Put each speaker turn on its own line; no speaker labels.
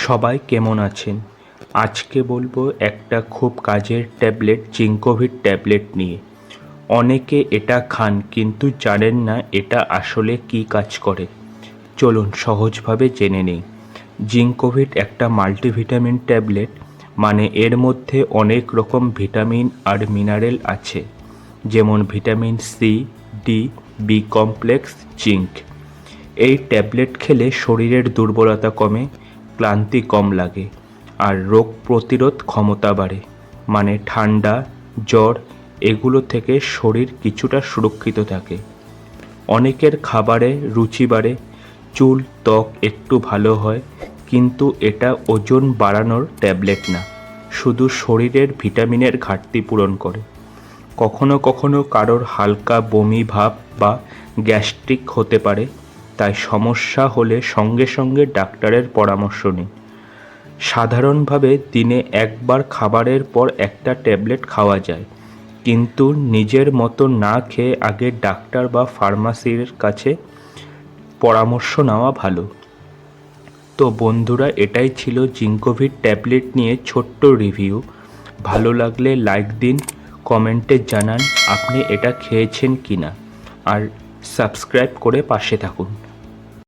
সবাই কেমন আছেন? আজকে বলবো একটা খুব কাজের ট্যাবলেট জিঙ্কোভিট ট্যাবলেট নিয়ে। অনেকে এটা খান কিন্তু জানেন না এটা আসলে কী কাজ করে। চলুন সহজভাবে জেনে নেই। জিঙ্কোভিট একটা মাল্টিভিটামিন ট্যাবলেট, মানে এর মধ্যে অনেক রকম ভিটামিন আর মিনারেল আছে, যেমন vitamin C, D, B complex, zinc. এই ট্যাবলেট খেলে শরীরের দুর্বলতা কমে, ক্লান্তি কম লাগে আর রোগ প্রতিরোধ ক্ষমতা বাড়ে, মানে ঠান্ডা, জ্বর এগুলো থেকে শরীর কিছুটা সুরক্ষিত থাকে। অনেকের খাবারে রুচি বাড়ে, চুল ত্বক একটু ভালো হয়, কিন্তু এটা ওজন বাড়ানোর ট্যাবলেট না, শুধু শরীরের ভিটামিনের ঘাটতি পূরণ করে। কখনো কখনো কারোর হালকা বমি ভাব বা গ্যাস্ট্রিক হতে পারে, তাই সমস্যা হলে সঙ্গে সঙ্গে ডাক্তারের পরামর্শ নিন। সাধারণভাবে দিনে একবার খাবারের পর একটা ট্যাবলেট খাওয়া যায়, কিন্তু নিজের মতো না খেয়ে আগে ডাক্তার বা ফার্মাসির কাছে পরামর্শ নেওয়া ভালো। তো বন্ধুরা, এটাই ছিল জিঙ্কোভিট ট্যাবলেট নিয়ে ছোট্ট রিভিউ। ভালো লাগলে লাইক দিন, কমেন্টে জানান আপনি এটা খেয়েছেন কিনা, আর সাবস্ক্রাইব করে পাশে থাকুন।